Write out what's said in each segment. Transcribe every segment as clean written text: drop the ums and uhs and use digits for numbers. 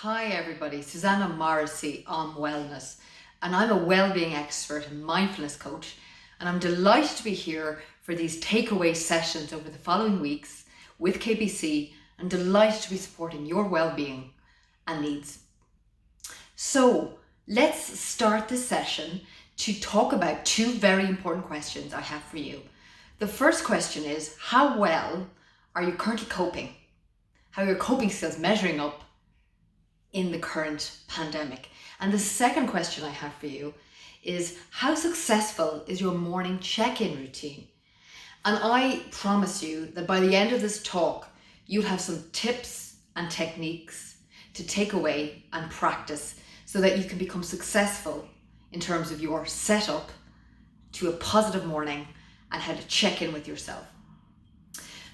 Hi everybody, Susanna Morrissey on Wellness, and I'm a wellbeing expert and mindfulness coach, and I'm delighted to be here for these takeaway sessions over the following weeks with KBC, and delighted to be supporting your wellbeing and needs. So let's start this session to talk about two very important questions I have for you. The first question is, how well are you currently coping? How are your coping skills measuring up in the current pandemic? And the second question I have for you is, how successful is your morning check-in routine? And I promise you that by the end of this talk, you'll have some tips and techniques to take away and practice so that you can become successful in terms of your setup to a positive morning and how to check in with yourself.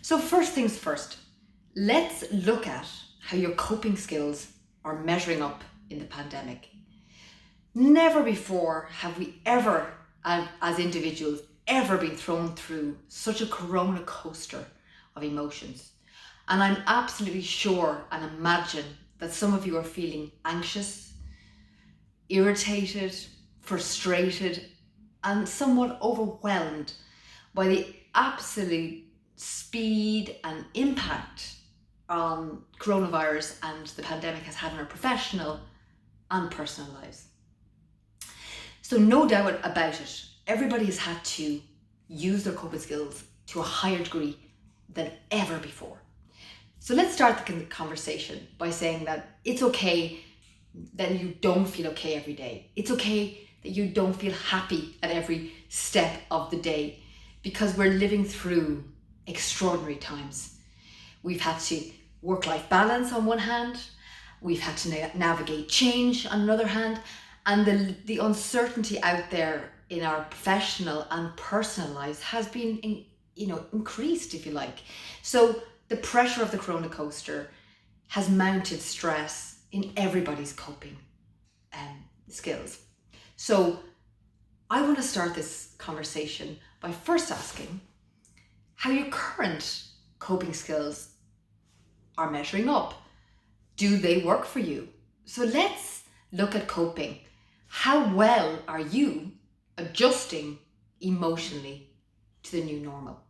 So first things first, let's look at how your coping skills are measuring up in the pandemic. Never before have we ever, as individuals, ever been thrown through such a corona coaster of emotions. And I'm absolutely sure and imagine that some of you are feeling anxious, irritated, frustrated, and somewhat overwhelmed by the absolute speed and impact coronavirus and the pandemic has had on our professional and personal lives. So no doubt about it, everybody has had to use their coping skills to a higher degree than ever before. So let's start the conversation by saying that it's okay that you don't feel okay every day. It's okay that you don't feel happy at every step of the day, because we're living through extraordinary times. We've had to work-life balance on one hand, we've had to navigate change on another hand, and the uncertainty out there in our professional and personal lives has been increased, if you like. So the pressure of the corona coaster has mounted stress in everybody's coping skills. So I want to start this conversation by first asking how your current coping skills are measuring up. Do they work for you? So let's look at coping. How well are you adjusting emotionally to the new normal?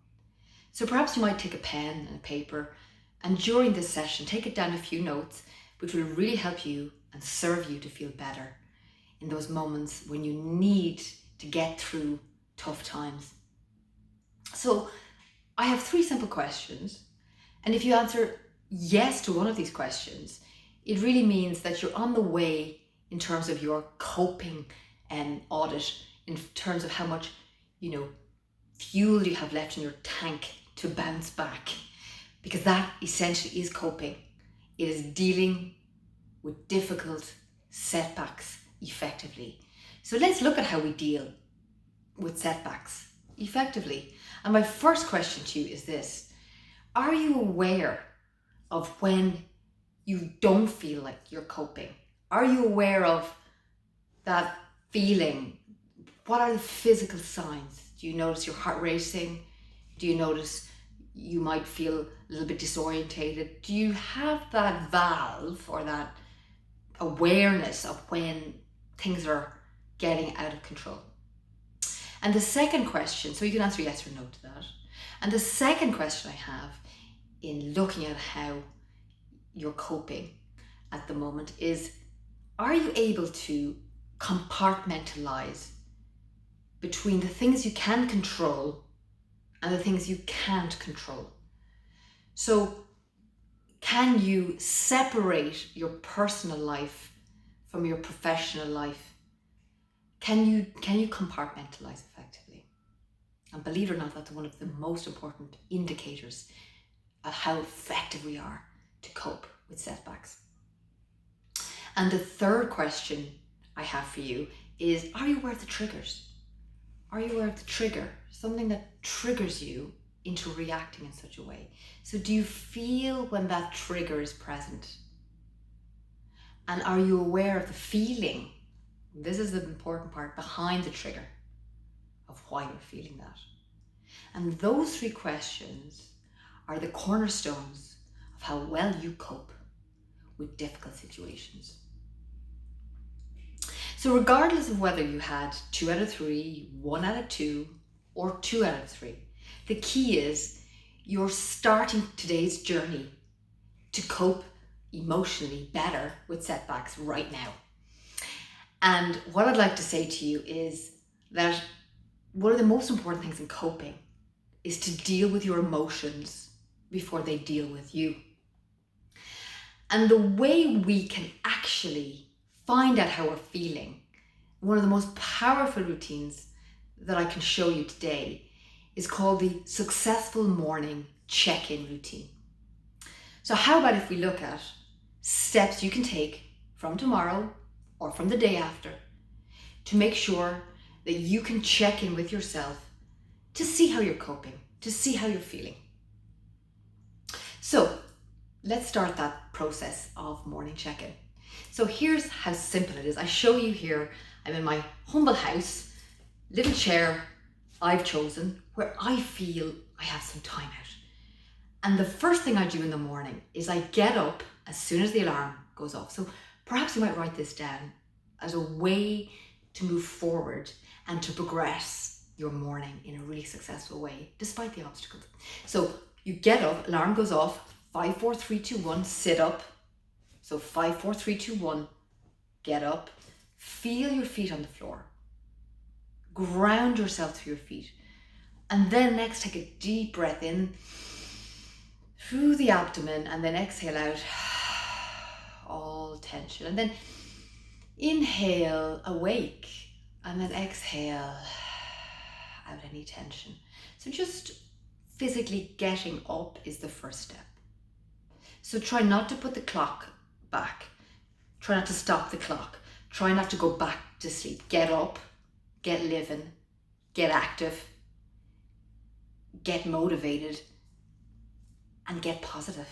So perhaps you might take a pen and a paper, and during this session, take it down a few notes, which will really help you and serve you to feel better in those moments when you need to get through tough times. So I have three simple questions, and if you answer yes to one of these questions, it really means that you're on the way in terms of your coping audit, in terms of how much fuel you have left in your tank to bounce back, because that essentially is coping. It is dealing with difficult setbacks effectively. So let's look at how we deal with setbacks effectively. And my first question to you is this: are you aware of when you don't feel like you're coping? Are you aware of that feeling? What are the physical signs? Do you notice your heart racing? Do you notice you might feel a little bit disorientated? Do you have that valve or that awareness of when things are getting out of control? And the second question, so you can answer yes or no to that. And the second question I have in looking at how you're coping at the moment is, are you able to compartmentalize between the things you can control and the things you can't control? So can you separate your personal life from your professional life? Can you compartmentalize effectively? And believe it or not, that's one of the most important indicators of how effective we are to cope with setbacks. And the third question I have for you is, are you aware of the triggers? Are you aware of the trigger? Something that triggers you into reacting in such a way. So do you feel when that trigger is present? And are you aware of the feeling? This is the important part behind the trigger of why you're feeling that. And those three questions are the cornerstones of how well you cope with difficult situations. So regardless of whether you had 2 out of 3, 1 out of 2, or 2 out of 3, the key is you're starting today's journey to cope emotionally better with setbacks right now. And what I'd like to say to you is that one of the most important things in coping is to deal with your emotions before they deal with you. And the way we can actually find out how we're feeling, one of the most powerful routines that I can show you today is called the Successful Morning Check-in routine. So how about if we look at steps you can take from tomorrow or from the day after to make sure that you can check in with yourself to see how you're coping, to see how you're feeling. So let's start that process of morning check-in. So here's how simple it is. I show you here, I'm in my humble house, little chair I've chosen where I feel I have some time out. And the first thing I do in the morning is I get up as soon as the alarm goes off. So perhaps you might write this down as a way to move forward and to progress your morning in a really successful way, despite the obstacles. So you get up, alarm goes off, 5, 4, 3, 2, 1, sit up. So 5, 4, 3, 2, 1, get up, feel your feet on the floor, ground yourself through your feet. And then next, take a deep breath in through the abdomen and then exhale out all tension. And then inhale, awake, and then exhale out any tension. So just physically getting up is the first step. So try not to put the clock back. Try not to stop the clock. Try not to go back to sleep. Get up, get living, get active, get motivated, and get positive.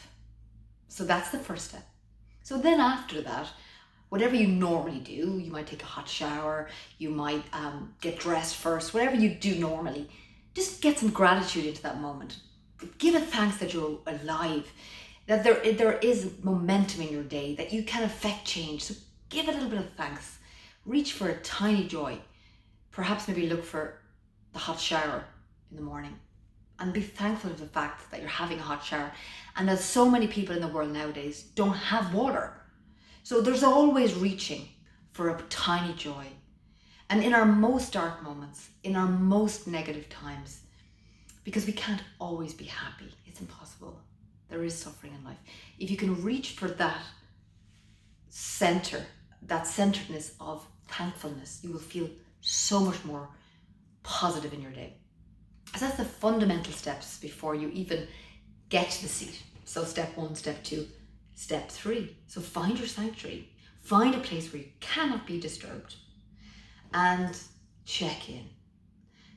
So that's the first step. So then after that, whatever you normally do, you might take a hot shower, you might get dressed first, whatever you do normally, just get some gratitude into that moment. Give it thanks that you're alive, that there is momentum in your day, that you can affect change. So give it a little bit of thanks. Reach for a tiny joy. Perhaps maybe look for the hot shower in the morning and be thankful of the fact that you're having a hot shower and that so many people in the world nowadays don't have water. So there's always reaching for a tiny joy. And in our most dark moments, in our most negative times, because we can't always be happy, it's impossible. There is suffering in life. If you can reach for that center, that centeredness of thankfulness, you will feel so much more positive in your day. So that's the fundamental steps before you even get to the seat. So step 1, step 2, step 3. So find your sanctuary. Find a place where you cannot be disturbed and check in.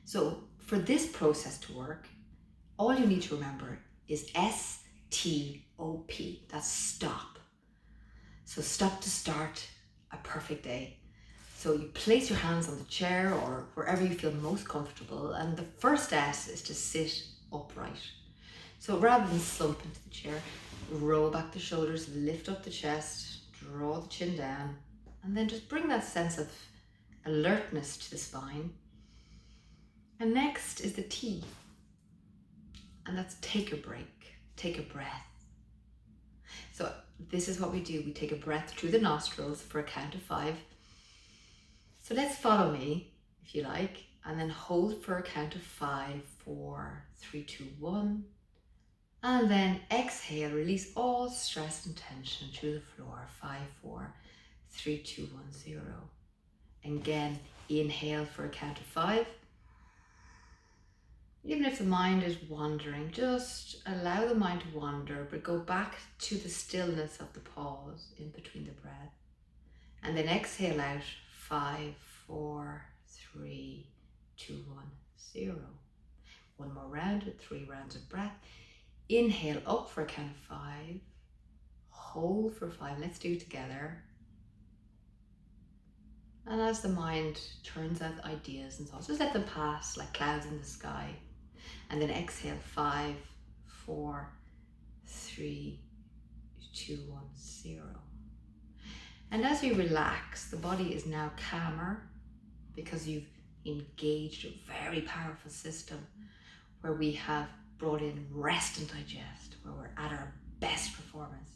So for this process to work, all you need to remember is STOP. That's stop. So stop to start a perfect day. So you place your hands on the chair or wherever you feel most comfortable. And the first S is to sit upright. So rather than slump into the chair, roll back the shoulders, lift up the chest, draw the chin down, and then just bring that sense of alertness to the spine. And next is the T. And that's take a break, take a breath. So this is what we do. We take a breath through the nostrils for a count of 5. So let's follow me, if you like, and then hold for a count of 5, 4, 3, 2, 1. And then exhale, release all stress and tension to the floor. 5, 4, 3, 2, 1, 0. And again, inhale for a count of 5. Even if the mind is wandering, just allow the mind to wander, but go back to the stillness of the pause in between the breath. And then exhale out, 5, 4, 3, 2, 1, 0. One more round with 3 rounds of breath. Inhale up for a count of 5. Hold for 5. Let's do it together. And as the mind turns out ideas and thoughts, just let them pass like clouds in the sky. And then exhale, 5, 4, 3, 210. And as you relax, the body is now calmer because you've engaged a very powerful system where we have brought in rest and digest, where we're at our best performance.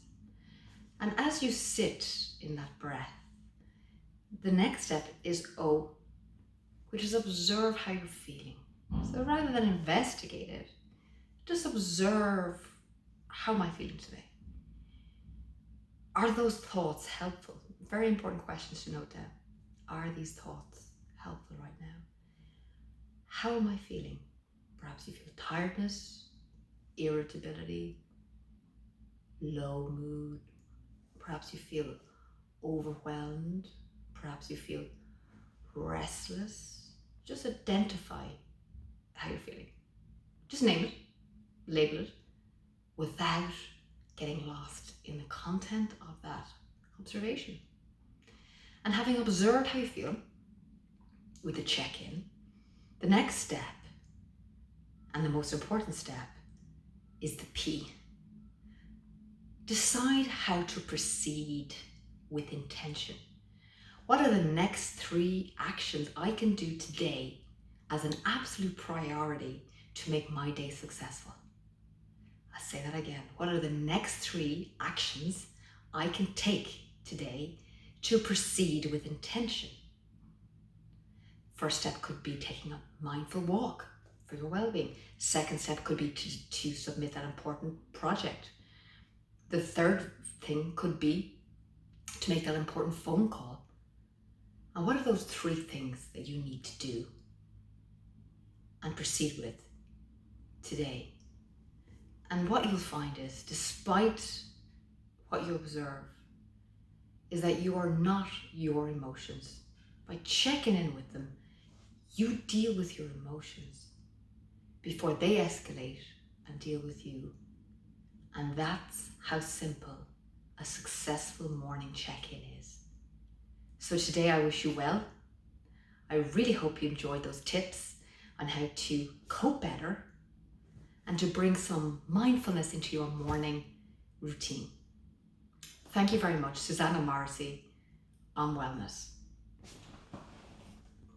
And as you sit in that breath, the next step is O, which is observe how you're feeling. So rather than investigate it, just observe, how am I feeling today? Are those thoughts helpful? Very important questions to note down. Are these thoughts helpful right now? How am I feeling? Perhaps you feel tiredness, irritability, low mood. Perhaps you feel overwhelmed. Perhaps you feel restless. Just identify how you're feeling. Just name it, label it, without getting lost in the content of that observation. And having observed how you feel with a check-in, the next step, and the most important step, is the P. Decide how to proceed with intention. What are the next 3 actions I can do today as an absolute priority to make my day successful? I'll say that again. What are the next 3 actions I can take today to proceed with intention? First step could be taking a mindful walk for your well-being. Second step could be to submit that important project. The third thing could be to make that important phone call. And what are those 3 things that you need to do and proceed with today? And what you'll find is, despite what you observe, is that you are not your emotions. By checking in with them, you deal with your emotions before they escalate and deal with you. And that's how simple a successful morning check-in is. So today I wish you well. I really hope you enjoyed those tips on how to cope better and to bring some mindfulness into your morning routine. Thank you very much. Susanna Morrissey on Wellness.